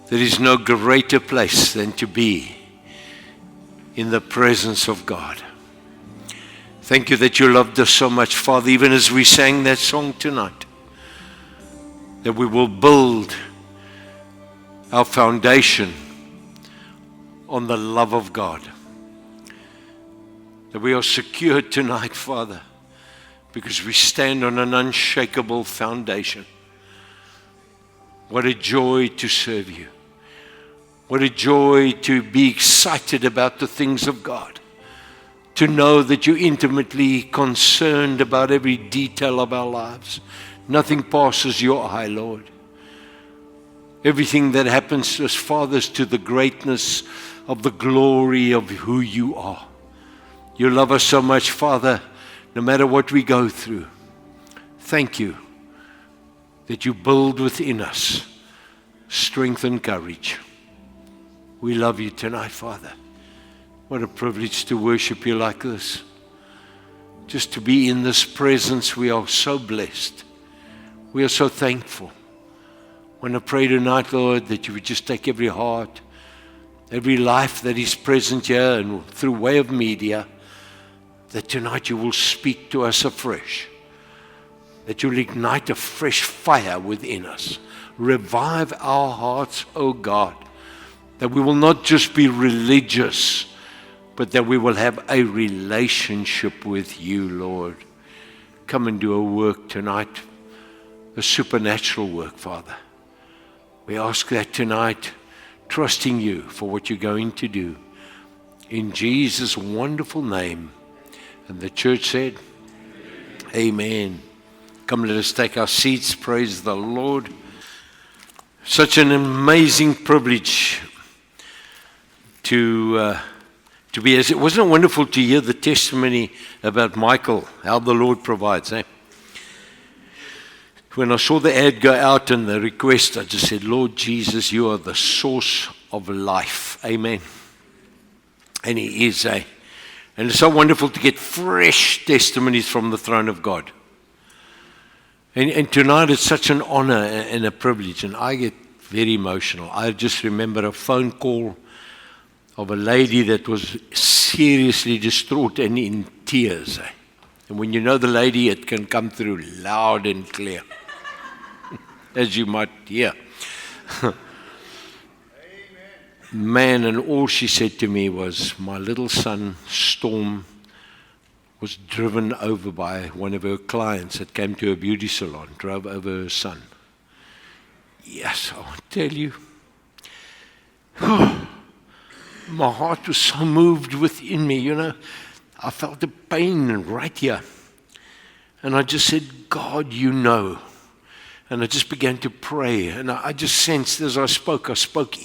There is no greater place than to be in the presence of God. Thank you that you loved us so much, Father, even as we sang that song tonight, that we will build our foundation on the love of God. That we are secure tonight, Father, because we stand on an unshakable foundation. What a joy to serve you. What a joy to be excited about the things of God. To know that you're intimately concerned about every detail of our lives. Nothing passes your eye, Lord. Everything that happens to us, Father, is to the greatness of the glory of who you are. You love us so much, Father, no matter what we go through. Thank you that you build within us strength and courage. We love you tonight, Father. What a privilege to worship you like this. Just to be in this presence, we are so blessed. We are so thankful. I want to pray tonight, Lord, that you would just take every heart, every life that is present here and through way of media, that tonight you will speak to us afresh. That you'll ignite a fresh fire within us. Revive our hearts, O God. That we will not just be religious, but that we will have a relationship with you, Lord. Come and do a work tonight, a supernatural work, Father. We ask that tonight, trusting you for what you're going to do. In Jesus' wonderful name. And the church said, Amen. Come, let us take our seats. Praise the Lord. Such an amazing privilege to be. As it wasn't wonderful to hear the testimony about Michael, how the Lord provides. When I saw the ad go out and the request, I just said, Lord Jesus, you are the source of life. Amen. And He is. And it's so wonderful to get fresh testimonies from the throne of God. And tonight it's such an honor and a privilege, and I get very emotional. I just remember a phone call of a lady that was seriously distraught and in tears. And when you know the lady, it can come through loud and clear, as you might hear. Man, and all she said to me was, my little son, Storm, was driven over by one of her clients that came to a beauty salon, drove over her son. Yes, I want to tell you, my heart was so moved within me, I felt the pain right here. And I just said, God, you know. And I just began to pray. And I just sensed as I spoke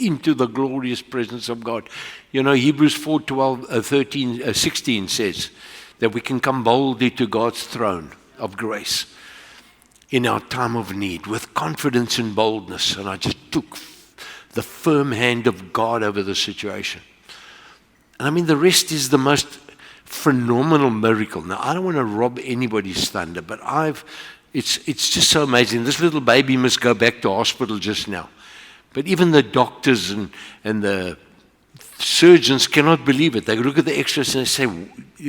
into the glorious presence of God. Hebrews 4:16 says that we can come boldly to God's throne of grace in our time of need with confidence and boldness. And I just took the firm hand of God over the situation. And the rest is the most phenomenal miracle. Now, I don't want to rob anybody's thunder, but it's just so amazing. This little baby must go back to hospital just now. But even the doctors and the surgeons cannot believe it. They look at the x-rays and they say,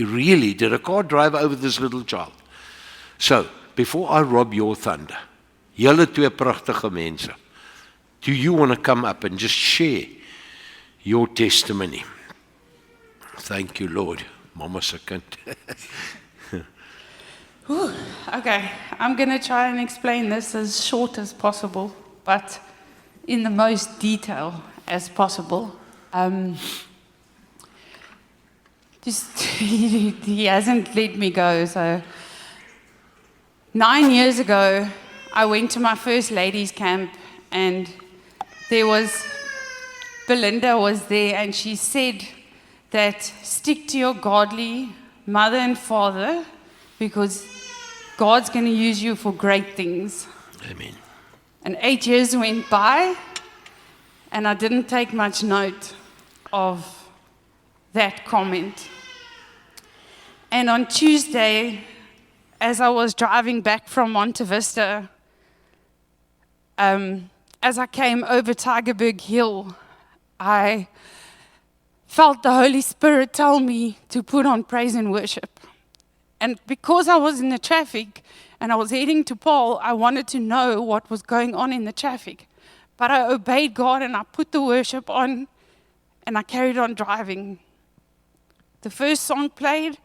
really, did a car drive over this little child? So, before I rob your thunder, julle twee pragtige mense, do you want to come up and just share your testimony? Thank you, Lord. Mama se kind. Okay, I'm going to try and explain this as short as possible, but in the most detail as possible. He hasn't let me go. So 9 years ago, I went to my first ladies' camp, and Belinda was there, and she said that stick to your godly mother and father, because God's going to use you for great things. Amen. And 8 years went by, and I didn't take much note of that comment. And on Tuesday, as I was driving back from Monte Vista, as I came over Tigerberg Hill, I felt the Holy Spirit tell me to put on praise and worship. And because I was in the traffic and I was heading to Paul, I wanted to know what was going on in the traffic. But I obeyed God and I put the worship on and I carried on driving. The first song played,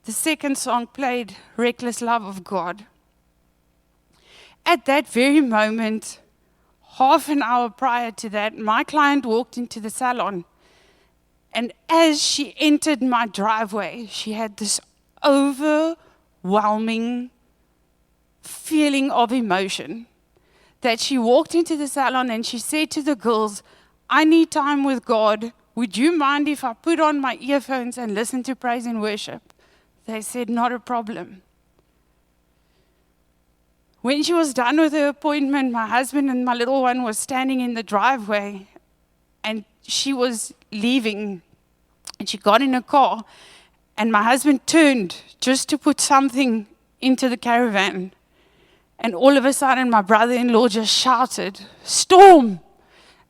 the second song played, Reckless Love of God. At that very moment, half an hour prior to that, my client walked into the salon. And as she entered my driveway, she had this overwhelming feeling of emotion that she walked into the salon and she said to the girls, I need time with God. Would you mind if I put on my earphones and listen to praise and worship? They said, not a problem. When she was done with her appointment, my husband and my little one was standing in the driveway and she was leaving and she got in a car and my husband turned just to put something into the caravan. And all of a sudden, my brother-in-law just shouted, "Storm!"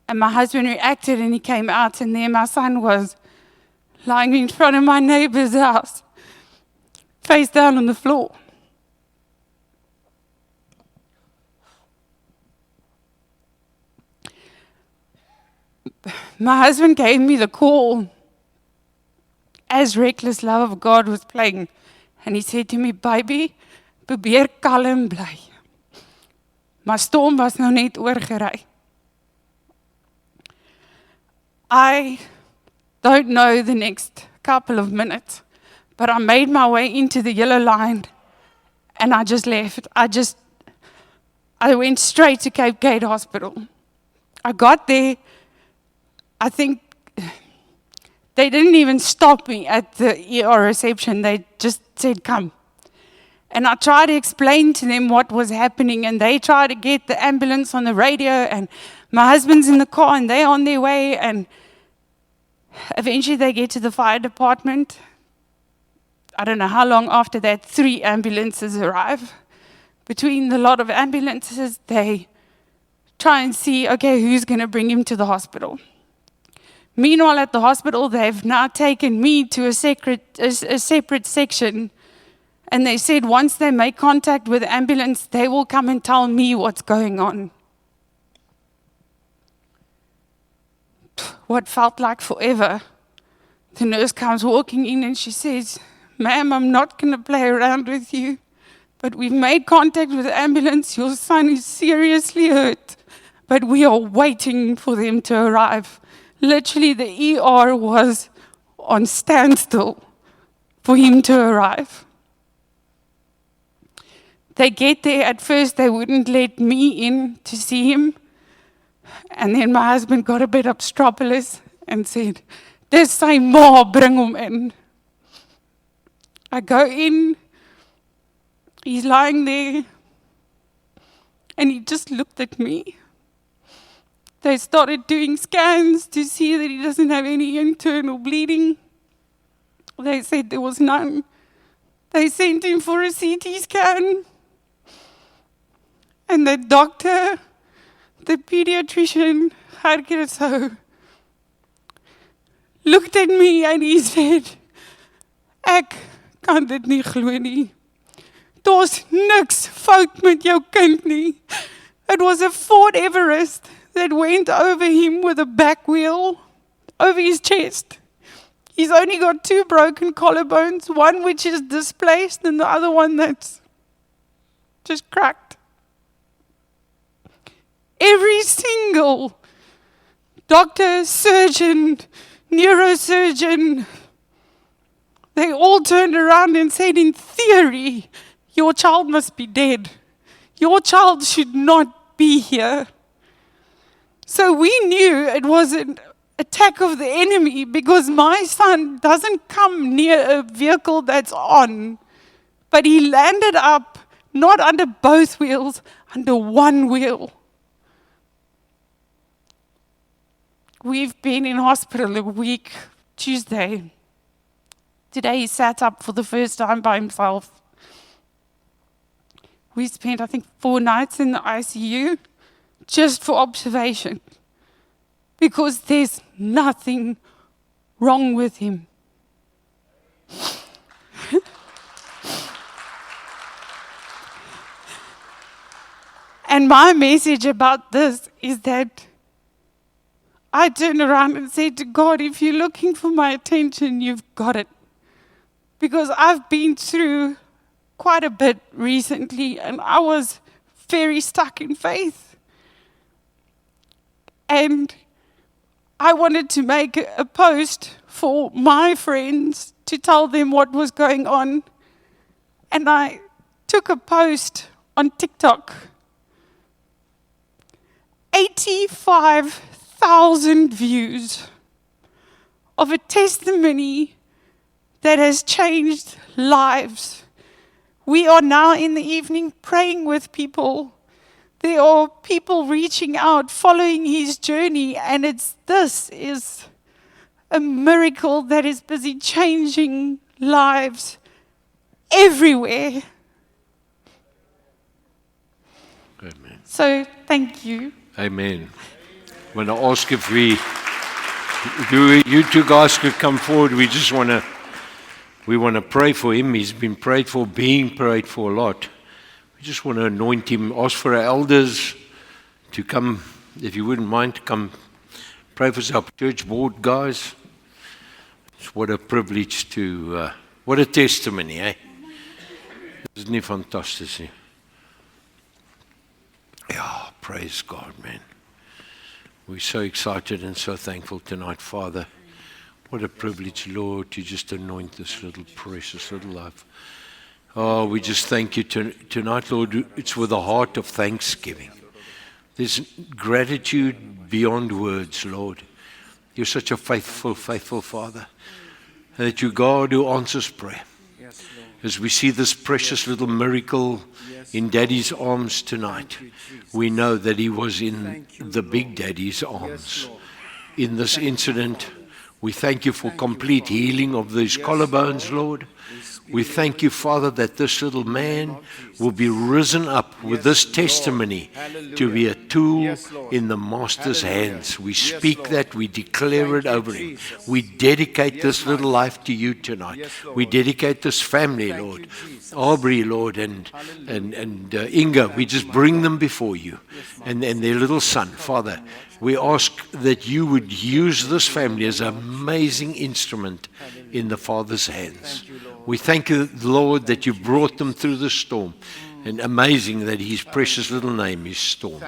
And my husband reacted and he came out and there my son was lying in front of my neighbor's house, face down on the floor. My husband gave me the call as Reckless Love of God was playing. And he said to me, baby, probeer kalm bly. My storm was nou net oorgery. I don't know the next couple of minutes, but I made my way into the yellow line and I just left. I went straight to Cape Gate Hospital. I got there, I think they didn't even stop me at the ER reception. They just said, come. And I tried to explain to them what was happening, and they tried to get the ambulance on the radio, and my husband's in the car, and they're on their way, and eventually they get to the fire department. I don't know how long after that, 3 ambulances arrive. Between the lot of ambulances, they try and see, okay, who's going to bring him to the hospital. Meanwhile, at the hospital, they've now taken me to a separate section. And they said once they make contact with the ambulance, they will come and tell me what's going on. What felt like forever. The nurse comes walking in and she says, ma'am, I'm not going to play around with you, but we've made contact with the ambulance. Your son is seriously hurt, but we are waiting for them to arrive. Literally, the ER was on standstill for him to arrive. They get there. At first, they wouldn't let me in to see him. And then my husband got a bit obstropolous and said, dis sy ma, bring hom in. I go in. He's lying there. And he just looked at me. They started doing scans to see that he doesn't have any internal bleeding. They said there was none. They sent him for a CT scan. And the doctor, the pediatrician, Harkersou, looked at me and he said, ek kan dit nie glo nie. Daar's niks fout met jou kind nie. It was a Ford Everest that went over him with a back wheel, over his chest. He's only got 2 broken collarbones, one which is displaced and the other one that's just cracked. Every single doctor, surgeon, neurosurgeon, they all turned around and said, in theory, your child must be dead. Your child should not be here. So we knew it was an attack of the enemy because my son doesn't come near a vehicle that's on, but he landed up not under both wheels, under one wheel. We've been in hospital a week, Tuesday. Today he sat up for the first time by himself. We spent, I think, 4 nights in the ICU, just for observation, because there's nothing wrong with him. And my message about this is that I turned around and said to God, if you're looking for my attention, you've got it. Because I've been through quite a bit recently, and I was very stuck in faith. And I wanted to make a post for my friends to tell them what was going on. And I took a post on TikTok. 85,000 views of a testimony that has changed lives. We are now in the evening praying with people. There are people reaching out, following his journey, and this is a miracle that is busy changing lives everywhere. Amen. So thank you. Amen. I'm going to ask if you two guys could come forward. We want to pray for him. He's been prayed for, being prayed for a lot. We just want to anoint him. Ask for our elders to come, if you wouldn't mind, to come pray for our church board guys. What a privilege what a testimony, eh? Isn't it fantastic? Yeah, praise God, man. We're so excited and so thankful tonight, Father. What a privilege, Lord, to just anoint this little precious little life. Oh, we just thank you tonight, Lord. It's with a heart of thanksgiving. There's gratitude beyond words, Lord. You're such a faithful, faithful Father. And that you're God who answers prayer. As we see this precious little miracle in Daddy's arms tonight, we know that he was in the Big Daddy's arms. In this incident, we thank you for complete healing of these collarbones, Lord. We thank you, Father, that this little man will be risen up with this testimony to be a tool in the Master's hands. We speak that, we declare it over him. We dedicate this little life to you tonight. We dedicate this family, Lord. Aubrey, Lord, and Inga, we just bring them before you. And their little son, Father, we ask that you would use this family as an amazing instrument in the Father's hands. We thank you, Lord, that you brought them through the storm. And amazing that his precious little name is Storm.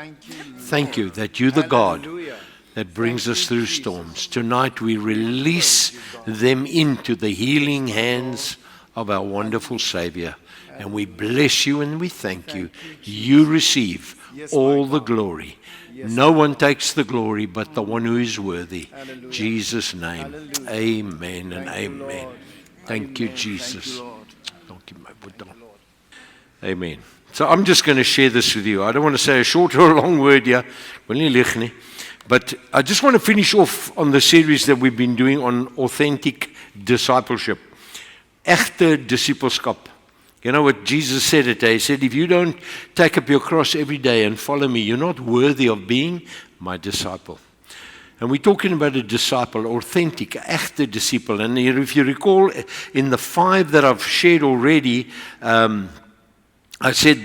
Thank you that you're the God that brings us through storms. Tonight we release them into the healing hands of our wonderful Savior. And we bless you and we thank you. You receive all the glory. No one takes the glory but the one who is worthy. In Jesus' name. Amen and amen. Thank you, Jesus. Amen. So I'm just going to share this with you. I don't want to say a short or a long word here. But I just want to finish off on the series that we've been doing on authentic discipleship. Echte discipleskap. You know what Jesus said today? He said, if you don't take up your cross every day and follow me, you're not worthy of being my disciple. And we're talking about a disciple, authentic, echte disciple. And if you recall, in the 5 that I've shared already, I said,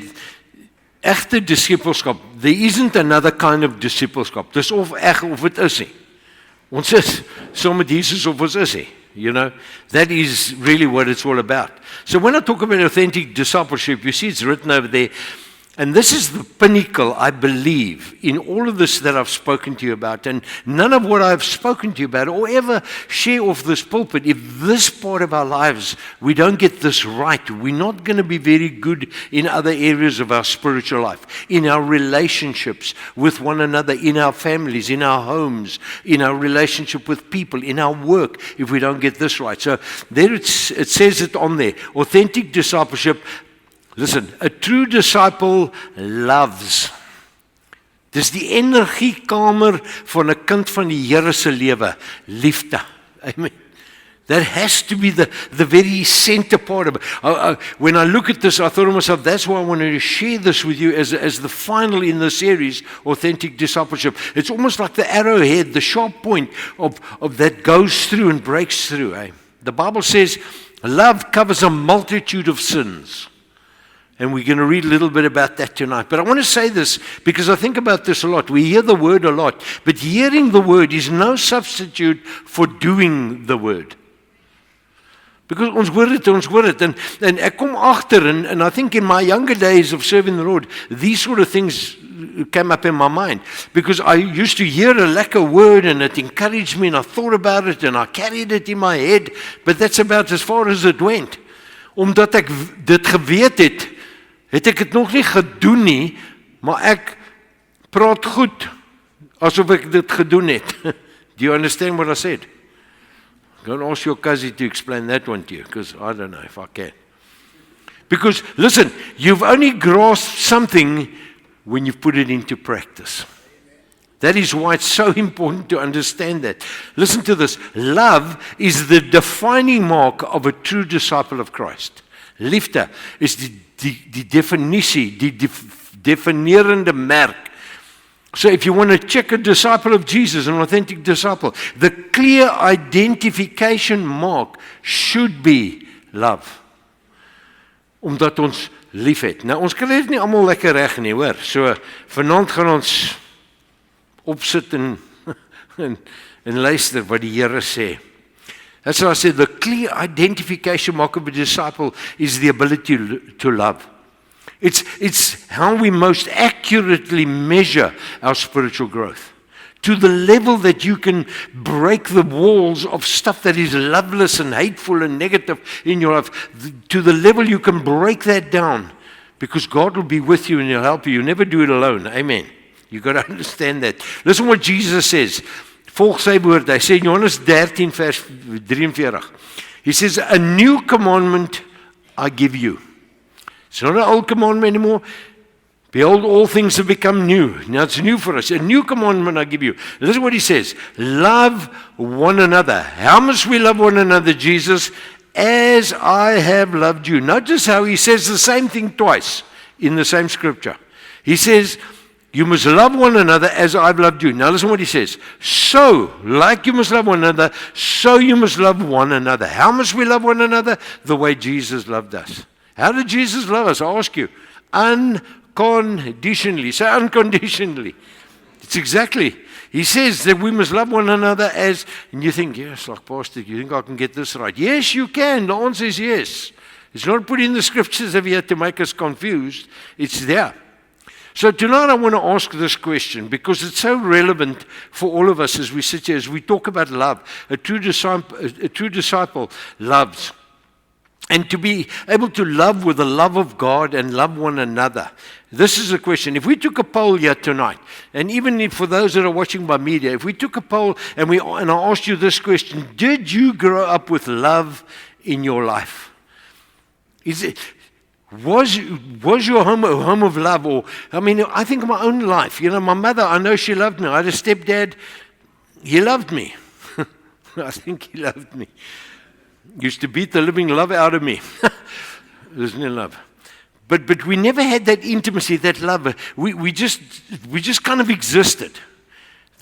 echte discipleskap, there isn't another kind of discipleskap. Dis of eg of het is nie. Ons is saam met Jesus of ons is nie. You know, that is really what it's all about. So when I talk about authentic discipleship, you see it's written over there. And this is the pinnacle, I believe, in all of this that I've spoken to you about. And none of what I've spoken to you about or ever share off this pulpit, if this part of our lives, we don't get this right, we're not going to be very good in other areas of our spiritual life, in our relationships with one another, in our families, in our homes, in our relationship with people, in our work, if we don't get this right. So there it says it on there. Authentic discipleship. Listen, a true disciple loves. Dis die energiekamer van 'n kind van die Here se lewe, liefde. Amen. That has to be the very center part of it. When I look at this, I thought to myself, that's why I wanted to share this with you as the final in the series, Authentic Discipleship. It's almost like the arrowhead, the sharp point of that goes through and breaks through. Eh? The Bible says, love covers a multitude of sins. And we're going to read a little bit about that tonight. But I want to say this because I think about this a lot. We hear the word a lot. But hearing the word is no substitute for doing the word. Because ons hoor dit, en ek kom agter, and I think in my younger days of serving the Lord, these sort of things came up in my mind. Because I used to hear a lekker word, and it encouraged me, and I thought about it, and I carried it in my head, but that's about as far as it went. Omdat ek dit geweet het ek dit nog nie gedoen nie, maar ek praat goed, asof ek dit gedoen het. Do you understand what I said? Go and ask your cousin to explain that one to you, because I don't know if I can. Because, listen, you've only grasped something when you've put it into practice. That is why it's so important to understand that. Listen to this. Love is the defining mark of a true disciple of Christ. Liefde is die definisie, die definerende merk. So if you want to check a disciple of Jesus, an authentic disciple, the clear identification mark should be love. Omdat ons lief het. Nou, ons kry dit nie almal lekker reg nie, hoor. So, vanaand gaan ons opsit en luister wat die Here sê. That's why I said the clear identification mark of a disciple is the ability to love. It's how we most accurately measure our spiritual growth. To the level that you can break the walls of stuff that is loveless and hateful and negative in your life. To the level you can break that down. Because God will be with you and He'll help you. You never do it alone. Amen. You've got to understand that. Listen what Jesus says. Volg sy woord. Hy sê in Johannes 13 vers 43. He says, a new commandment I give you. It's not an old commandment anymore. Behold, all things have become new. Now it's new for us. A new commandment I give you. Listen what he says. Love one another. How must we love one another, Jesus? As I have loved you. Notice how he says the same thing twice in the same scripture. He says, you must love one another as I've loved you. Now listen what he says. So, like you must love one another, so you must love one another. How must we love one another? The way Jesus loved us. How did Jesus love us? I ask you. Unconditionally. Say unconditionally. It's exactly. He says that we must love one another as, and you think, yes, like Pastor, you think I can get this right? Yes, you can. The answer is yes. It's not put in the scriptures over here to make us confused. It's there. So tonight I want to ask this question because it's so relevant for all of us as we sit here, as we talk about love. A true disciple loves. And to be able to love with the love of God and love one another. This is a question. If we took a poll here tonight, and even for those that are watching by media, if we took a poll and I asked you this question, did you grow up with love in your life? Was your home a home of love? Or, I mean, I think of my own life. You know, my mother, I know she loved me. I had a stepdad. He loved me. I think he loved me. Used to beat the living love out of me. There's no love. But we never had that intimacy, that love. We just kind of existed.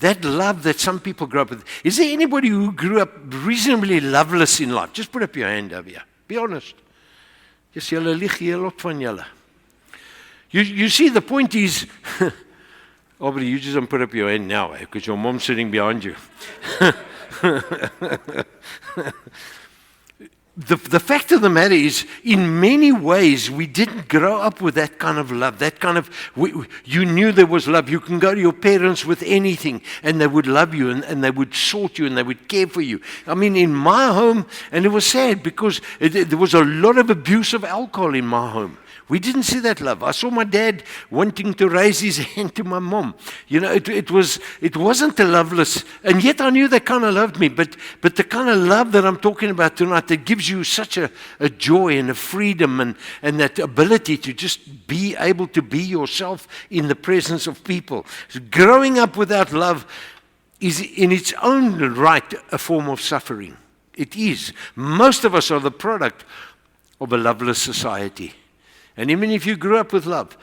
That love that some people grew up with. Is there anybody who grew up reasonably loveless in life? Just put up your hand over here. Be honest. Just julle lieg heel op van julle. You see, the point is, Aubrey, you just don't put up your hand now, because your mom's sitting behind you. The fact of the matter is, in many ways, we didn't grow up with that kind of love. That kind of, you knew there was love. You can go to your parents with anything, and they would love you, and they would sort you, and they would care for you. I mean, in my home, and it was sad because there was a lot of abuse of alcohol in my home. We didn't see that love. I saw my dad wanting to raise his hand to my mom. You know, it wasn't a loveless, and yet I knew they kind of loved me. But the kind of love that I'm talking about tonight, that gives you such a joy and a freedom and that ability to just be able to be yourself in the presence of people. So growing up without love is in its own right a form of suffering. It is. Most of us are the product of a loveless society. And even if you grew up with love,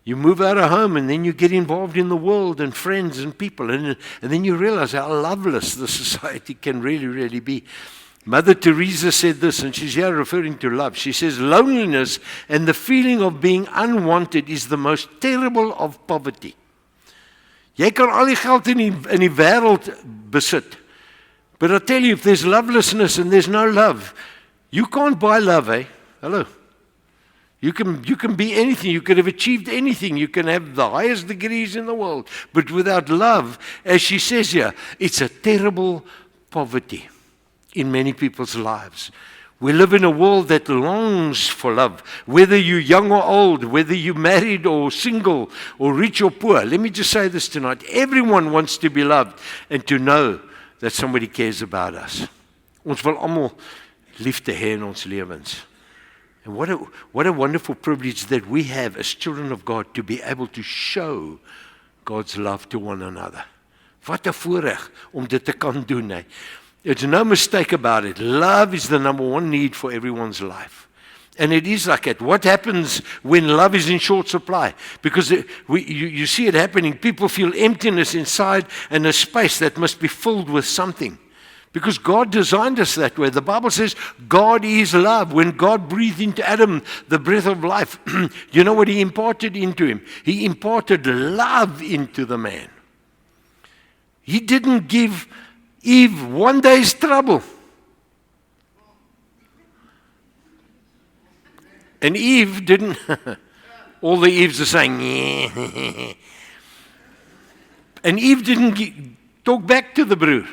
you move out of home and then you get involved in the world and friends and people. And then you realize how loveless the society can really, really be. Mother Teresa said this, and she's here referring to love. She says, loneliness and the feeling of being unwanted is the most terrible of poverty. Jy kan al die geld in die wêreld besit. But I tell you, if there's lovelessness and there's no love, you can't buy love, eh? Hello. You can be anything. You could have achieved anything. You can have the highest degrees in the world. But without love, as she says here, it's a terrible poverty in many people's lives. We live in a world that longs for love. Whether you're young or old, whether you're married or single, or rich or poor. Let me just say this tonight. Everyone wants to be loved and to know that somebody cares about us. Ons wil almal liefde hê in ons lewens. And what a wonderful privilege that we have as children of God to be able to show God's love to one another. Wat 'n voorreg om dit te kan doen, hè. There's no mistake about it. Love is the number one need for everyone's life. And it is like that. What happens when love is in short supply? Because you see it happening. People feel emptiness inside and a space that must be filled with something. Because God designed us that way. The Bible says God is love. When God breathed into Adam the breath of life, you know what He imparted into him? He imparted love into the man. He didn't give Eve one day's trouble. And Eve didn't. All the Eves are saying, yeah. And Eve didn't talk back to the brood.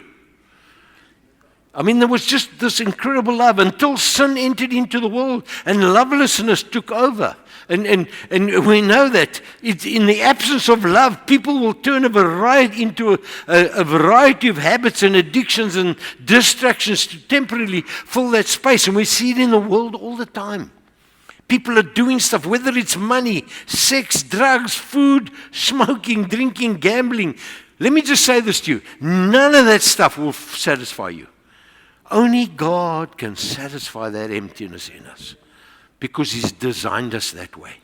I mean, there was just this incredible love until sin entered into the world and lovelessness took over. And we know that it's in the absence of love, people will turn into a variety of habits and addictions and distractions to temporarily fill that space. And we see it in the world all the time. People are doing stuff, whether it's money, sex, drugs, food, smoking, drinking, gambling. Let me just say this to you. None of that stuff will satisfy you. Only God can satisfy that emptiness in us because He's designed us that way.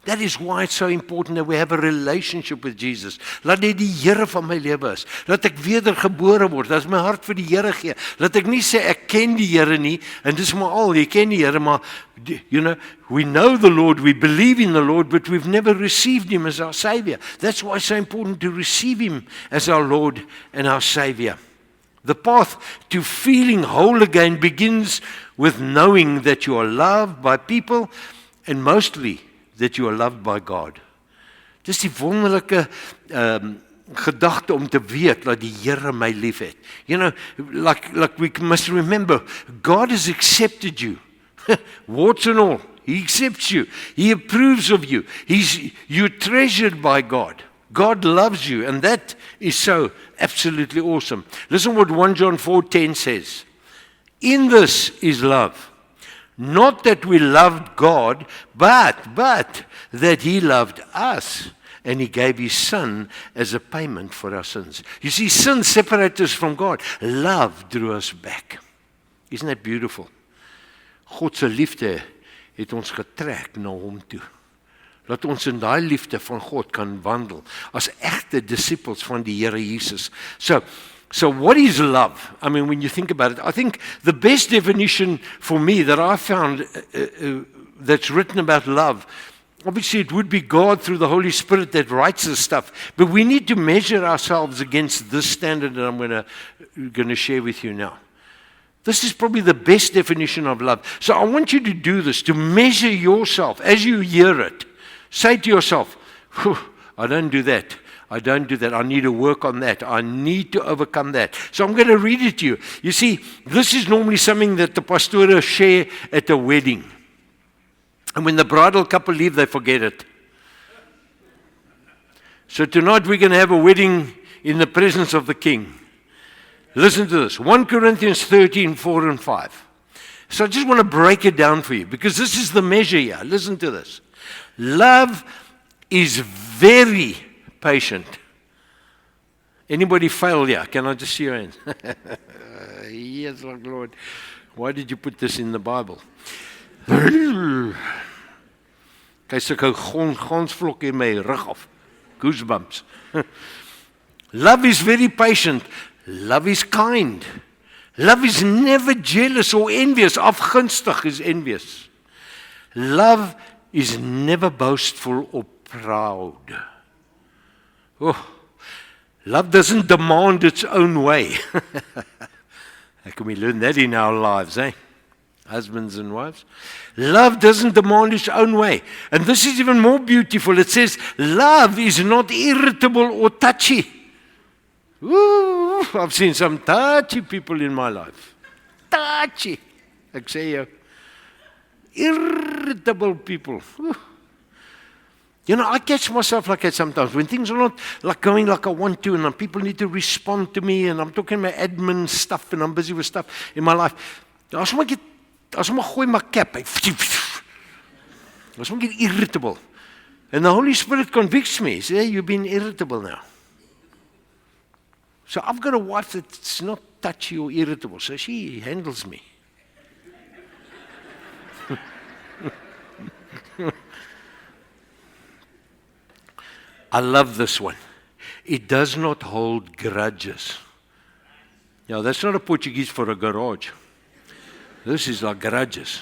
That is why it's so important that we have a relationship with Jesus. Laat hy die Here van my lewe is. Laat ek wedergebore word. Laat my hart vir die Here gee. Laat ek nie sê ek ken die Here nie en dis maar al, jy ken die Here, maar you know, we know the Lord, we believe in the Lord, but we've never received Him as our Savior. That's why it's so important to receive Him as our Lord and our Savior. The path to feeling whole again begins with knowing that you are loved by people and mostly that you are loved by God. Dis die wonderlike gedagte om te weet dat die Here my liefhet. You know, like we must remember, God has accepted you. Warts and all. He accepts you. He approves of you. You're treasured by God. God loves you, and that is so absolutely awesome. Listen what 1 John 4:10 says. In this is love. Not that we loved God, but that He loved us, and He gave His Son as a payment for our sins. You see, sin separates us from God. Love drew us back. Isn't that beautiful? God se liefde het ons getrek na Hom toe. Dat ons in daai liefde van God kan wandel as egte disippels van die Here Jesus. So what is love? I mean, when you think about it, I think the best definition for me that I found that's written about love, obviously it would be God through the Holy Spirit that writes this stuff, but we need to measure ourselves against this standard that I'm going to share with you now. This is probably the best definition of love. So I want you to do this, to measure yourself as you hear it. Say to yourself, I don't do that. I don't do that. I need to work on that. I need to overcome that. So I'm going to read it to you. You see, this is normally something that the pastoors share at a wedding. And when the bridal couple leave, they forget it. So tonight we're going to have a wedding in the presence of the King. Listen to this. 1 Corinthians 13, 4 and 5. So I just want to break it down for you because this is the measure here. Listen to this. Love is very patient. Anybody fail here? Can I just see your hand? Yes, Lord. Why did you put this in the Bible? Kyk, sulke gonsvlok in my rug af. Goosebumps. Love is very patient. Love is kind. Love is never jealous or envious. Afgunstig is envious. Love is never boastful or proud. Oh, love doesn't demand its own way. How can we learn that in our lives, eh? Husbands and wives. Love doesn't demand its own way. And this is even more beautiful. It says, love is not irritable or touchy. Ooh, I've seen some touchy people in my life. Touchy. Ek sê jou. Irritable people. Ooh. You know, I catch myself like that sometimes. When things are not like going like I want to, and people need to respond to me, and I'm talking my admin stuff, and I'm busy with stuff in my life. As I gooi my cap, as I get irritable. And the Holy Spirit convicts me. He says, hey, you've been irritable now. So I've got a wife that's not touchy or irritable, so she handles me. I love this one. It does not hold grudges. Now, that's not a Portuguese for a garage. This is like grudges.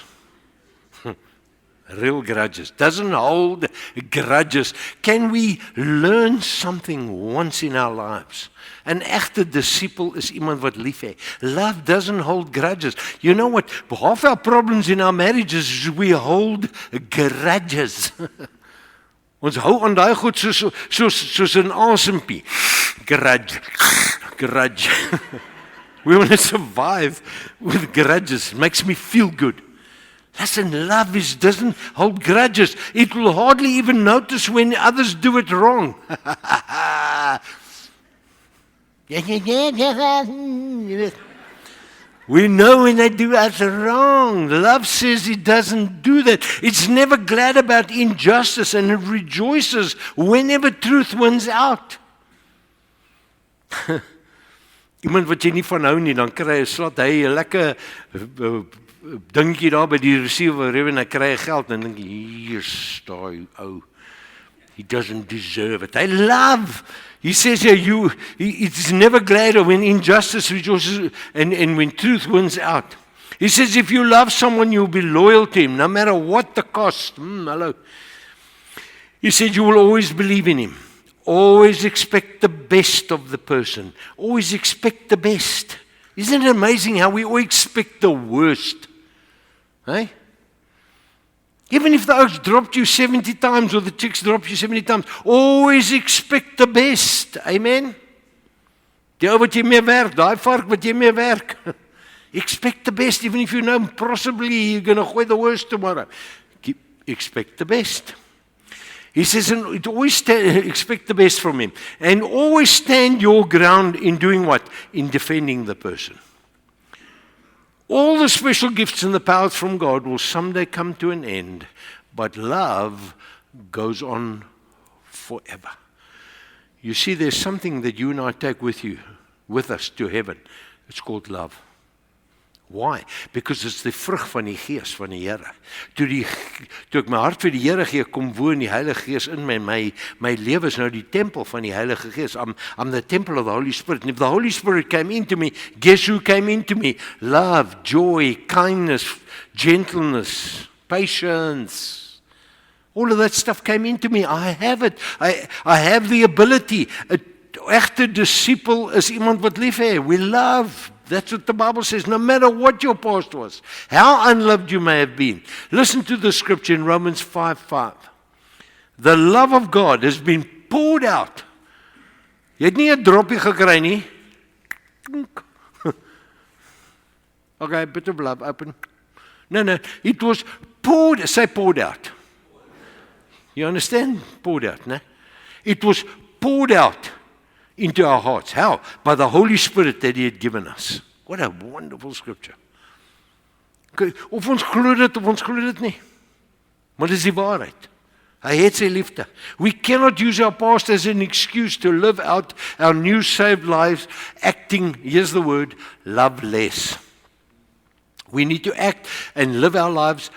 Real grudges. Doesn't hold grudges. Can we learn something once in our lives? An echte disciple is iemand wat lief het. Love doesn't hold grudges. You know what? Half our problems in our marriages is we hold grudges. Ons hou aan daai goed soos 'n asempie. Grudge. We want to survive with grudges. It makes me feel good. Listen, love doesn't hold grudges. It will hardly even notice when others do it wrong. We know when they do us wrong. Love says it doesn't do that. It's never glad about injustice, and it rejoices whenever truth wins out. Iemand wat jy nie van hou nie, dan kry hy slat hy 'n lekker dingetjie daar by die receiver, en hy kry geld en dink hier staan ou. He doesn't deserve it. I love. He says here, it's never glad when injustice rejoices and when truth wins out. He says if you love someone, you'll be loyal to him, no matter what the cost. Hello. He said you will always believe in him. Always expect the best of the person. Always expect the best. Isn't it amazing how we always expect the worst? Hey? Even if the oaks dropped you 70 times or the chicks dropped you 70 times, always expect the best. Amen? Die ou wat jy mee werk, daai vark wat jy mee werk. Expect the best, even if you know possibly you're going to gooi the worst tomorrow. Expect the best. He says, and always expect the best from him. And always stand your ground in doing what? In defending the person. All the special gifts and the powers from God will someday come to an end, but love goes on forever. You see, there's something that you and I take with us to heaven. It's called love. Why? Because it's the vrug van die Gees van die Here. Toe ek my hart vir die Here gee, kom woon die Heilige Gees in my lewe is nou die tempel van die Heilige Gees. I'm the temple of the Holy Spirit. And if the Holy Spirit came into me, guess who came into me? Love, joy, kindness, gentleness, patience. All of that stuff came into me. I have it. I have the ability. 'n Egte disciple is iemand wat lief het. We love. That's what the Bible says, no matter what your past was, how unloved you may have been. Listen to the scripture in Romans 5:5. The love of God has been poured out. Jy het nie 'n droppie gekry nie. Okay, bit of love, open. No, it was poured, say poured out. You understand? Poured out, ne? It was poured out into our hearts. How? By the Holy Spirit that He had given us. What a wonderful scripture. Of ons glo dit of ons glo dit nie. Maar dis die waarheid. Hy het sy liefde. We cannot use our past as an excuse to live out our new saved lives acting, here's the word, loveless. We need to act and live our lives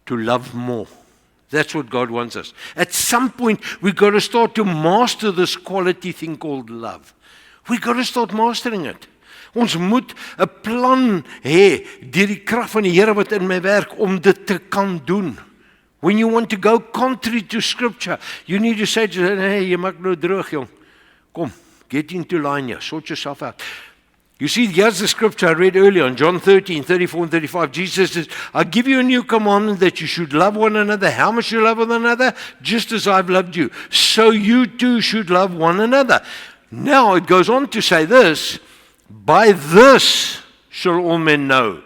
to love more. That's what God wants us. At some point, we've got to start to master this quality thing called love. We've got to start mastering it. Ons moet 'n plan hê deur die krag van die Here wat in my werk om dit te kan doen. When you want to go contrary to scripture, you need to say to them, hey, jy maak nou droog, jong. Kom, get into line here, sort yourself out. You see, here's the scripture I read earlier in John 13, 34 and 35. Jesus says, I give you a new commandment that you should love one another. How much you love one another? Just as I've loved you. So you too should love one another. Now it goes on to say this, by this shall all men know.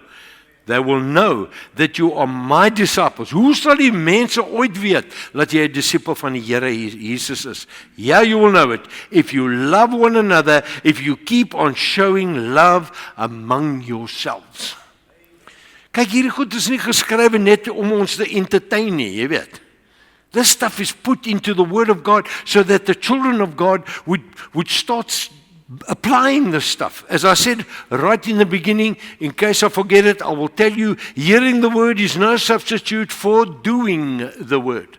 They will know that you are my disciples. Hoe sal die mense ooit weet dat jy 'n disipel van die Here Jesus is? Yeah, you will know it. If you love one another, if you keep on showing love among yourselves. Kyk, hierdie goed is nie geskrywe net om ons te entertain nie, jy weet. This stuff is put into the Word of God so that the children of God would start applying this stuff. As I said right in the beginning, in case I forget it, I will tell you, hearing the word is no substitute for doing the word.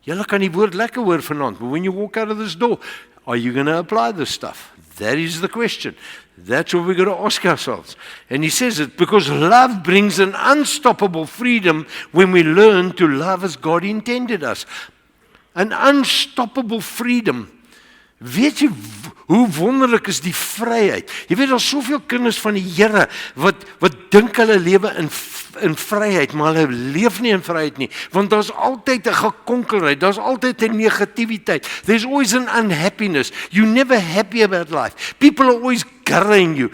Julle kan die woord lekker hoor vanaand, but when you walk out of this door, are you going to apply this stuff? That is the question. That's what we've got to ask ourselves. And he says it because love brings an unstoppable freedom when we learn to love as God intended us. An unstoppable freedom. Weet jy hoe wonderlik is die vryheid? Jy weet daar's soveel kinders van die Here wat dink hulle lewe in vryheid, maar hulle leef nie in vryheid nie, want daar's altyd 'n gekonkelheid, daar's altyd 'n negativiteit. There's always an unhappiness. You're never happy about life. People are always carrying you.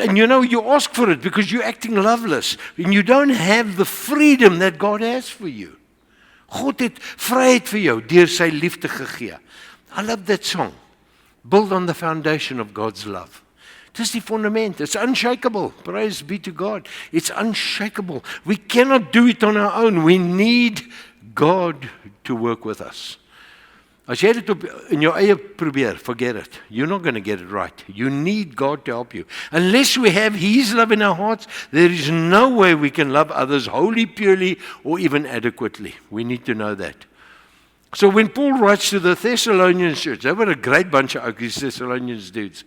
And you ask for it because you're acting loveless and you don't have the freedom that God has for you. God het vryheid vir jou deur sy liefde gegee. I love that song. Build on the foundation of God's love. Dis die fundament. It's unshakable. Praise be to God. It's unshakable. We cannot do it on our own. We need God to work with us. As jy dit in jou eie probeer, forget it. You're not going to get it right. You need God to help you. Unless we have His love in our hearts, there is no way we can love others wholly, purely, or even adequately. We need to know that. So when Paul writes to the Thessalonian church, they were a great bunch of ugly Thessalonians dudes.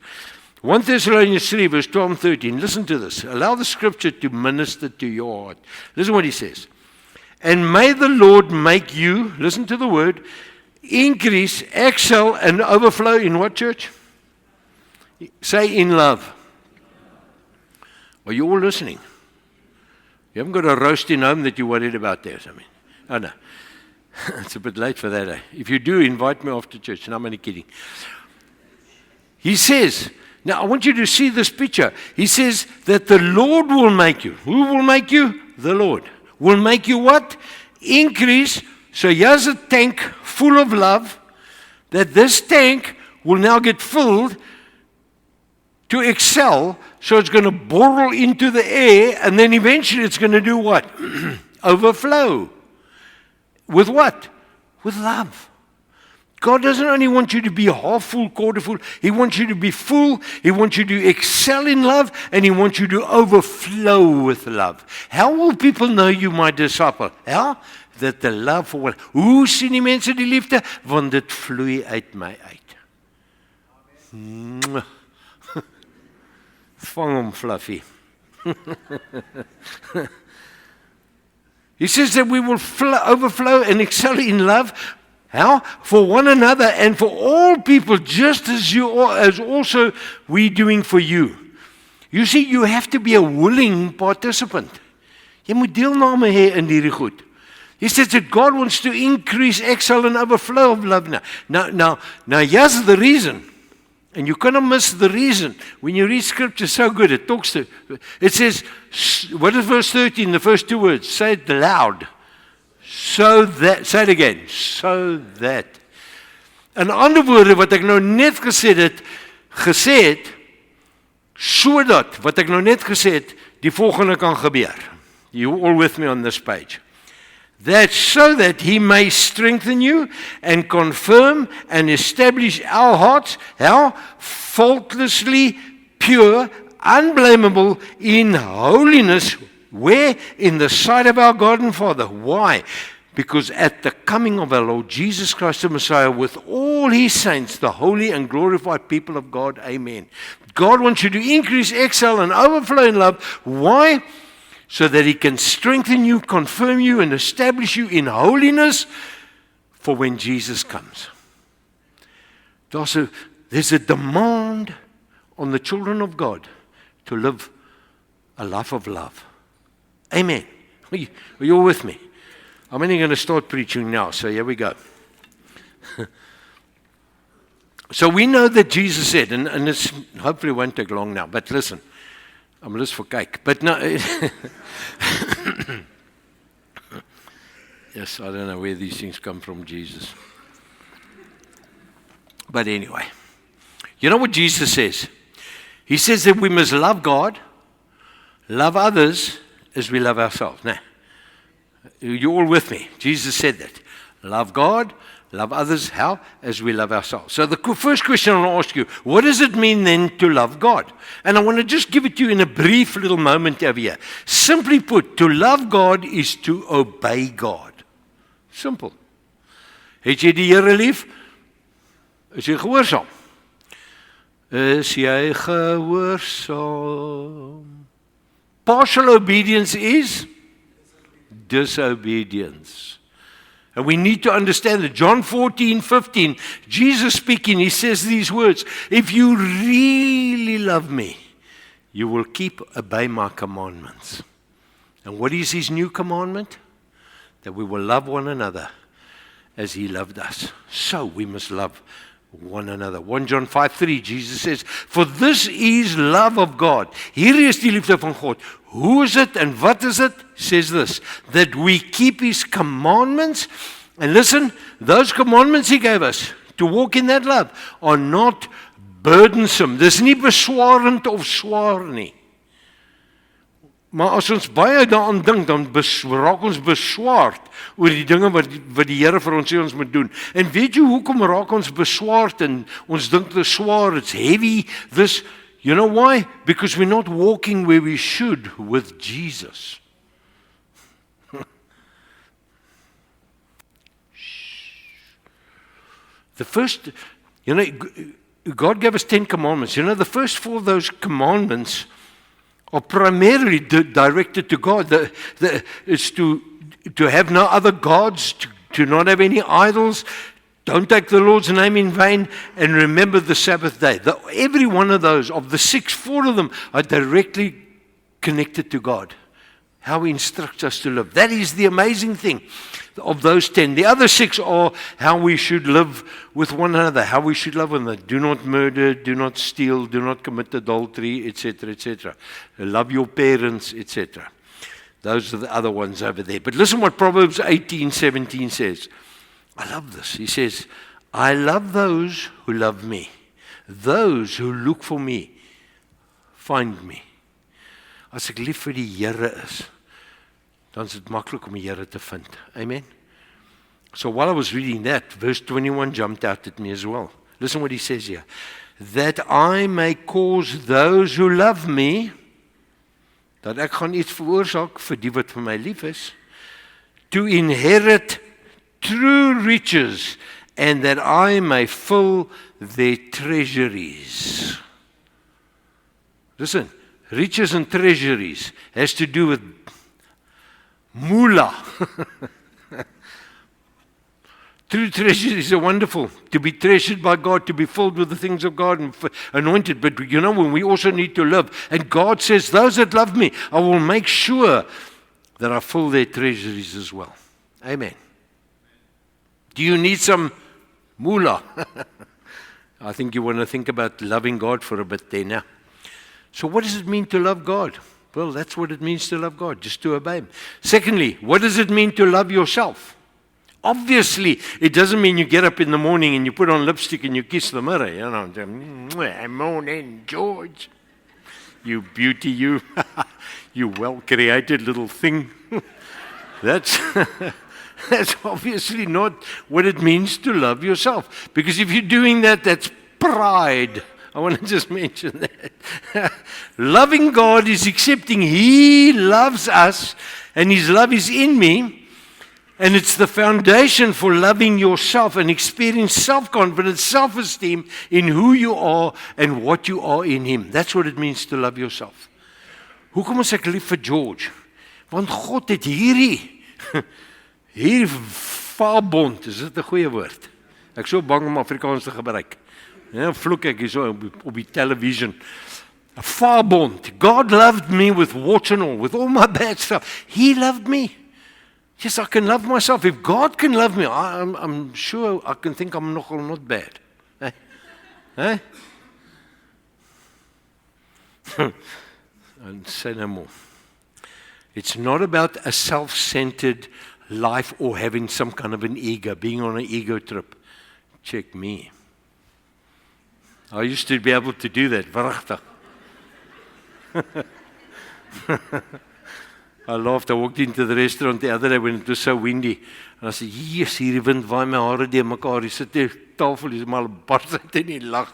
1 Thessalonians 3 verse 12 and 13, listen to this. Allow the scripture to minister to your heart. Listen what he says. And may the Lord make you, listen to the word, increase, excel, and overflow in what, church? Say in love. Are you all listening? You haven't got a roast in home that you're worried about there or something. Oh no. It's a bit late for that. If you do, invite me after church. No, I'm only kidding. He says, now I want you to see this picture. He says that the Lord will make you. Who will make you? The Lord. Will make you what? Increase. So here's a tank full of love, that this tank will now get filled to excel. So it's going to borrow into the air, and then eventually it's going to do what? Overflow. With what? With love. God doesn't only want you to be half full, quarter full. He wants you to be full. He wants you to excel in love. And He wants you to overflow with love. How will people know you my disciple? How? That the love for one. Hoe sien die mense die liefde? Want dit vloei uit my uit. Vang hom, Fluffy. He says that we will overflow and excel in love. How? For one another and for all people, just as also we doing for you. You see, you have to be a willing participant. Jy moet deelname hê in hierdie goed. He says that God wants to increase, excel, and overflow of love now. Now, here's the reason. And you cannot miss the reason. When you read scripture so good, it says, what is verse 13, the first two words? Say it loud. So that, say it again. So that. In ander woorde, wat ek nou net gesê het, sodat, wat ek nou net gesê het, die volgende kan gebeur. You all with me on this page. That so that he may strengthen you and confirm and establish our hearts, how? Faultlessly pure, unblameable in holiness. Where? In the sight of our God and Father. Why? Because at the coming of our Lord Jesus Christ the Messiah with all his saints, the holy and glorified people of God. Amen. God wants you to increase, excel, and overflow in love. Why? So that he can strengthen you, confirm you, and establish you in holiness for when Jesus comes. There's a demand on the children of God to live a life of love. Amen. Are you all with me? I'm only going to start preaching now, so here we go. So we know that Jesus said, and it's hopefully won't take long now, but listen, I'm just for cake. But no, yes, I don't know where these things come from, Jesus. But anyway, you know what Jesus says? He says that we must love God, love others as we love ourselves. Now, you're all with me. Jesus said that. Love God, love others, how? As we love ourselves. So the first question I want to ask you, what does it mean then to love God? And I want to just give it to you in a brief little moment over here. Simply put, to love God is to obey God. Simple. Het jy die Here lief? Is jy gehoorsaam? Is jy gehoorsaam? Partial obedience is disobedience. And we need to understand that. John 14:15, Jesus speaking, he says these words, if you really love me, you will obey my commandments. And what is his new commandment? That we will love one another as he loved us. So we must love one another. 1 John 5:3, Jesus says, for this is love of God. Hier is die liefde van God. Who is it and what is it? Says this, that we keep his commandments. And listen, those commandments he gave us to walk in that love are not burdensome. Dis nie beswarend of swaar nie. Maar as ons baie daaraan dink, dan raak ons beswaard oor die dinge wat die Here vir ons sê ons moet doen. En weet jy hoekom raak ons beswaard en ons dink dit is swaar, it's heavy, this, you know why? Because we're not walking where we should with Jesus. The first, you know, God gave us 10 commandments. You know, the first 4 of those commandments are primarily directed to God. It's to have no other gods, to not have any idols, don't take the Lord's name in vain, and remember the Sabbath day. Every one of those, of the 6, 4 of them are directly connected to God. How he instructs us to live. That is the amazing thing of those 10. The other 6 are how we should live with one another, how we should love one another. Do not murder, do not steal, do not commit adultery, etc., etc. Love your parents, etc. Those are the other ones over there. But listen what Proverbs 18:17 says. I love this. He says, I love those who love me. Those who look for me, find me. As ek lief vir die Here is, dan is dit maklik om die Here te vind. Amen. So while I was reading that, verse 21 jumped out at me as well. Listen what he says here. That I may cause those who love me, dat ek gaan iets veroorsaak vir die wat vir my lief is, to inherit true riches, and that I may fill their treasuries. Listen, riches and treasuries has to do with moolah. True treasuries are wonderful, to be treasured by God, to be filled with the things of God and anointed. But you know, when we also need to live, and God says, those that love me, I will make sure that I fill their treasuries as well. Amen. Do you need some moolah? I think you want to think about loving God for a bit there now. So what does it mean to love God? Well, that's what it means to love God, just to obey him. Secondly, what does it mean to love yourself? Obviously, it doesn't mean you get up in the morning and you put on lipstick and you kiss the mirror. You know, morning, George. You beauty, you, you well-created little thing. That's That's obviously not what it means to love yourself. Because if you're doing that, that's pride. I want to just mention that. Loving God is accepting He loves us and His love is in me. And it's the foundation for loving yourself and experiencing self-confidence, self-esteem in who you are and what you are in Him. That's what it means to love yourself. Hoekom is ek lief vir George? Want God het hierdie vaarbond, is dit 'n goeie woord? Ek so bang om Afrikaans te gebruik. Ja, vloek ek hier so op die television. A vaarbond. God loved me with warts and all, with all my bad stuff. He loved me. Yes, I can love myself. If God can love me, I'm sure I can think I'm not bad. Eh? And say no more. It's not about a self-centered life or having some kind of an ego, being on an ego trip. Check me. I used to be able to do that. Waaragtig. I laughed. I walked into the restaurant the other day when it was so windy. And I said, yes, hierdie wind waai my hare deur mekaar. Hier sit die tafel, hier is maar bars uit in die lag.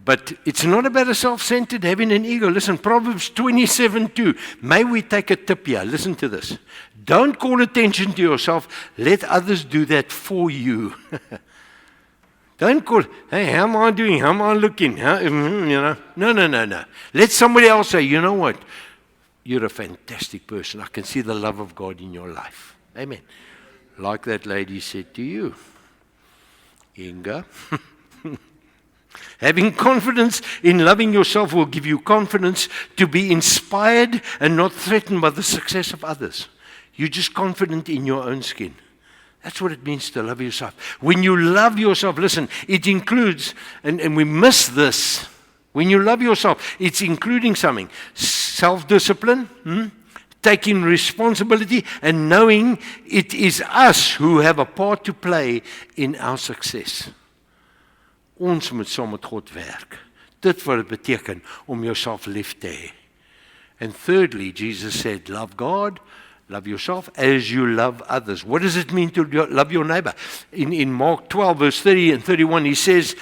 But it's not about a self-centered having an ego. Listen, Proverbs 27:2. May we take a tip here. Listen to this. Don't call attention to yourself. Let others do that for you. Don't call, hey, how am I doing? How am I looking? No. Let somebody else say, you know what? You're a fantastic person. I can see the love of God in your life. Amen. Like that lady said to you, Inga. Having confidence in loving yourself will give you confidence to be inspired and not threatened by the success of others. You're just confident in your own skin. That's what it means to love yourself. When you love yourself, listen, it includes, and we miss this, when you love yourself, it's including something. Self-discipline, taking responsibility, and knowing it is us who have a part to play in our success. Ons moet saam met God werk. Dit wat dit beteken om jouself lief te hê. And thirdly, Jesus said, love God, love yourself as you love others. What does it mean to love your neighbor? In Mark 12, verse 30 and 31, he says,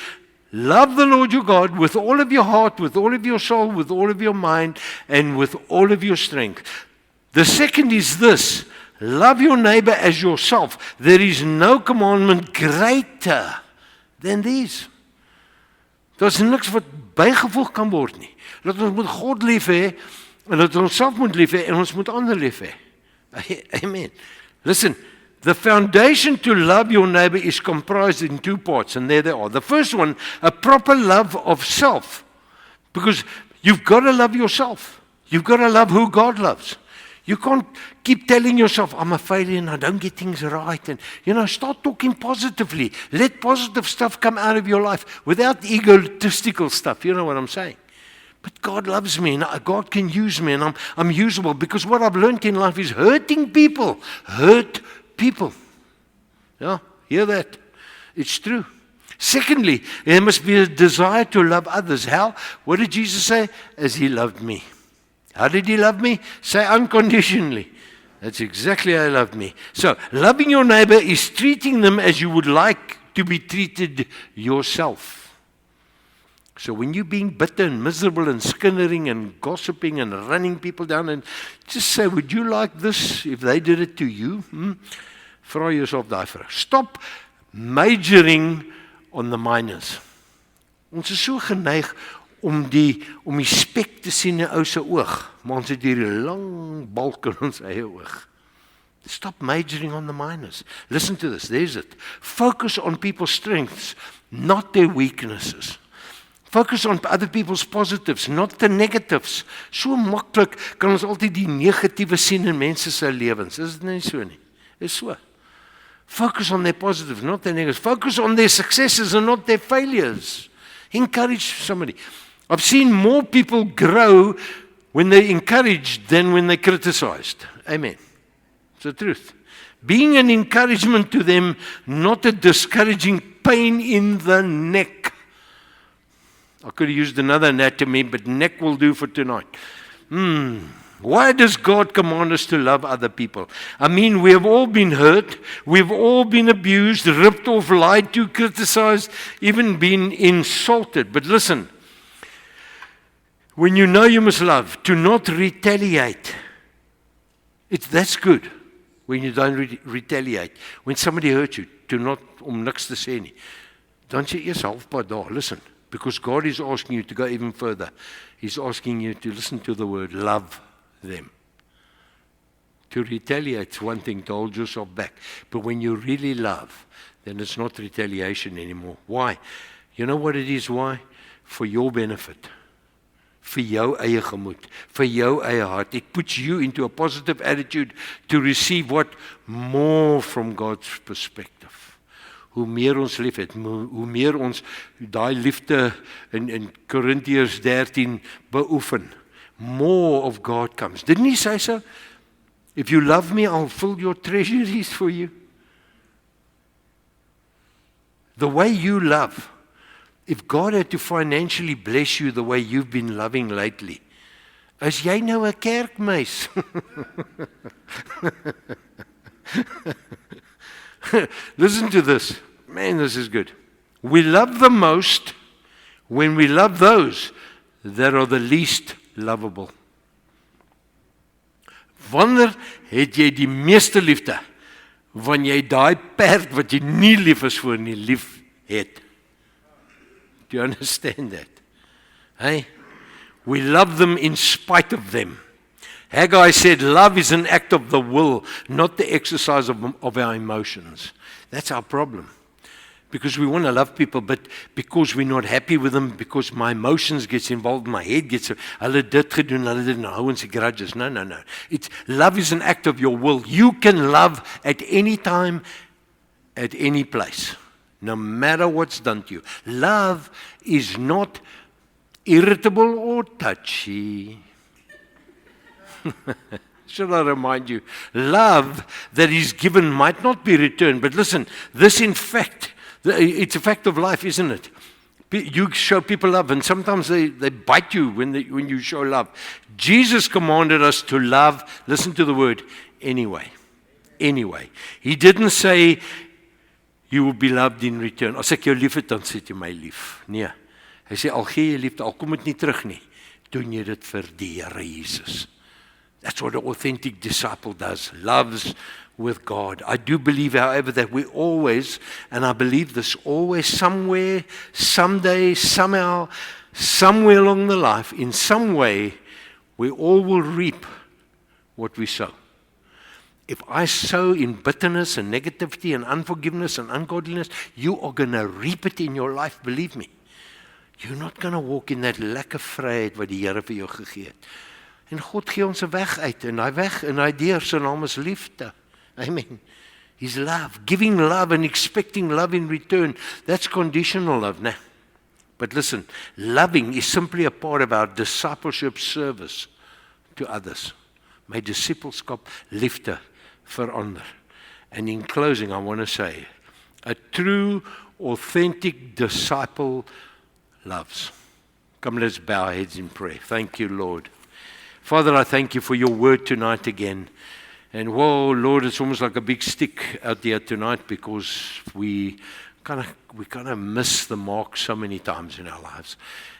love the Lord your God with all of your heart, with all of your soul, with all of your mind, and with all of your strength. The second is this, love your neighbor as yourself. There is no commandment greater than these. Daar's niks wat bygevoeg kan word nie. Dat ons moet God lief hê, en dat ons self moet lief hê, en ons moet ander lief hê. Amen. Listen, the foundation to love your neighbor is comprised in two parts, and there they are. The first one, a proper love of self. Because you've got to love yourself. You've got to love who God loves. You can't keep telling yourself, I'm a failure and I don't get things right. And, start talking positively. Let positive stuff come out of your life without egotistical stuff. You know what I'm saying? But God loves me and God can use me and I'm usable, because what I've learned in life is hurting people. Hurt people. Yeah, hear that? It's true. Secondly, there must be a desire to love others. How? What did Jesus say? As He loved me. How did He love me? Say unconditionally. That's exactly how He loved me. So, loving your neighbor is treating them as you would like to be treated yourself. So when you're being bitter and miserable and skinnering and gossiping and running people down, and just say, would you like this if they did it to you? Vra yourself daai vraag. Stop majoring on the minors. Ons is so geneig om die spek te sien in 'n ou se oog, maar ons het hierdie lang balk in ons eie oog. Stop majoring on the minors. Listen to this, there's it. Focus on people's strengths, not their weaknesses. Focus on other people's positives, not the negatives. So maklik kan ons altyd die negatiewe sien in mense se lewens. Is dit nie so nie? Is so. Focus on their positives, not their negatives. Focus on their successes and not their failures. Encourage somebody. I've seen more people grow when they're encouraged than when they're criticized. Amen. It's the truth. Being an encouragement to them, not a discouraging pain in the neck. I could have used another anatomy, but neck will do for tonight. Why does God command us to love other people? I mean, we have all been hurt. We've all been abused, ripped off, lied to, criticized, even been insulted. But listen, when you know you must love, to not retaliate, that's good. When you don't retaliate. When somebody hurts you, to not niks te sê nie. Don't say eers halfpad daar. Listen, because God is asking you to go even further. He's asking you to listen to the word, love them. To retaliate is one thing, to hold yourself back. But when you really love, then it's not retaliation anymore. Why? You know what it is? Why? For your benefit. Vir jou eie gemoed, vir jou eie hart. It puts you into a positive attitude to receive what? More from God's perspective. Hoe meer ons lief het, hoe meer ons daai liefde in Korintiërs 13 beoefen, more of God comes. Didn't he say so? If you love me, I'll fill your treasuries for you. The way you love, if God had to financially bless you the way you've been loving lately, is jy nou 'n kerkmeis? Listen to this. Man, this is good. We love the most when we love those that are the least lovable. Wanneer het jy die meeste liefde? Wanneer jy daai perd wat jy nie lief is vir nie, lief het. Do you understand that? Hey? We love them in spite of them. Haggai said, love is an act of the will, not the exercise of our emotions. That's our problem. Because we want to love people, but because we're not happy with them, because my emotions gets involved, my head gets, hulle dit gedoen, hulle dit nou hou ons die grudges. No. Love is an act of your will. You can love at any time, at any place. No matter what's done to you. Love is not irritable or touchy. Should I remind you? Love that is given might not be returned. But listen, this in fact, it's a fact of life, isn't it? You show people love, and sometimes they bite you when you show love. Jesus commanded us to love, listen to the word, anyway. Anyway. He didn't say, you will be loved in return. As ek jou lief het, dan sê jy my lief. Nee. Hy sê, al gee jy liefde, al kom dit nie terug nie, doen jy dit vir die Here Jesus. That's what an authentic disciple does. Loves with God. I do believe, however, that we always, and I believe this, always somewhere, someday, somehow, somewhere along the life, in some way, we all will reap what we sow. If I sow in bitterness and negativity and unforgiveness and ungodliness, you are going to reap it in your life, believe me. You're not going to walk in that lekker vryheid wat die Here vir jou gegee het. En God gee ons 'n weg uit, en hy weg, en hy deur, sy naam is liefde. Amen. He's love, giving love and expecting love in return. That's conditional love, né? But listen, loving is simply a part of our discipleship service to others. My discipleskap liefde verander. And in closing, I want to say, a true, authentic disciple loves. Come, let's bow our heads in prayer. Thank you, Lord. Father, I thank you for your word tonight again. And whoa, Lord, it's almost like a big stick out there tonight, because we kind of miss the mark so many times in our lives.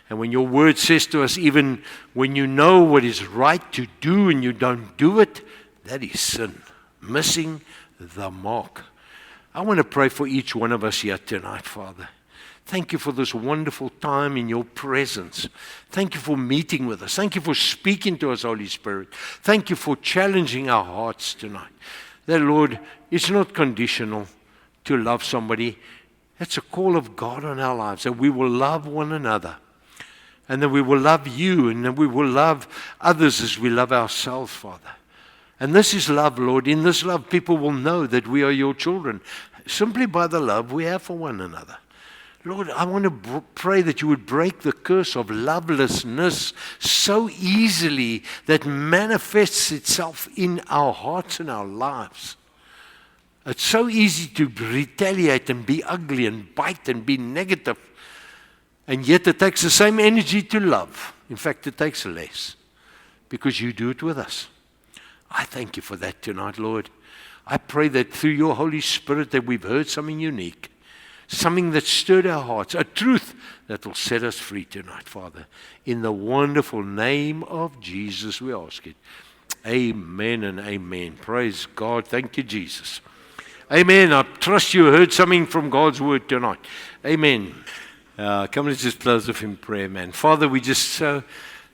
And when your word says to us, even when you know what is right to do and you don't do it, that is sin. Missing the mark. I want to pray for each one of us here tonight, Father. Thank you for this wonderful time in your presence. Thank you for meeting with us. Thank you for speaking to us, Holy Spirit. Thank you for challenging our hearts tonight. That, Lord, it's not conditional to love somebody. It's a call of God on our lives, that we will love one another. And that we will love you, and that we will love others as we love ourselves, Father. And this is love, Lord. In this love, people will know that we are your children, simply by the love we have for one another. Lord, I want to pray that you would break the curse of lovelessness so easily that manifests itself in our hearts and our lives. It's so easy to retaliate and be ugly and bite and be negative. And yet it takes the same energy to love. In fact, it takes less. because you do it with us. I thank you for that tonight, Lord. I pray that through your Holy Spirit that we've heard something unique, something that stirred our hearts, a truth that will set us free tonight, Father. In the wonderful name of Jesus, we ask it. Amen and amen. Praise God. Thank you, Jesus. Amen. I trust you heard something from God's word tonight. Amen. Come, let's just close with in prayer, man. Father, we just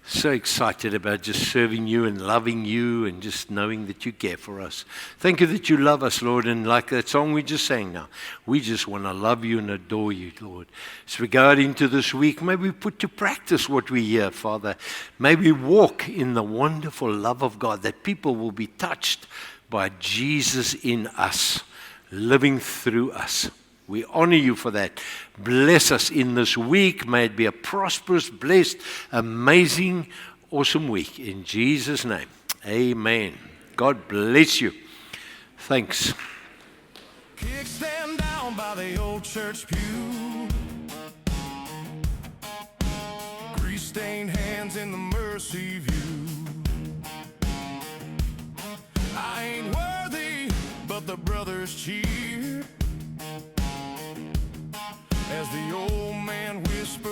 so excited about just serving you and loving you and just knowing that you care for us. Thank you that you love us, Lord. And like that song we just sang now, we just want to love you and adore you, Lord. As we go out into this week, may we put to practice what we hear, Father. May we walk in the wonderful love of God, that people will be touched by Jesus in us, living through us. We honor you for that. Bless us in this week. May it be a prosperous, blessed, amazing, awesome week. In Jesus' name, amen. God bless you. Thanks. Kickstand down by the old church pew. Grease-stained hands in the mercy view. I ain't worthy, but the brothers cheer as the old man whispers.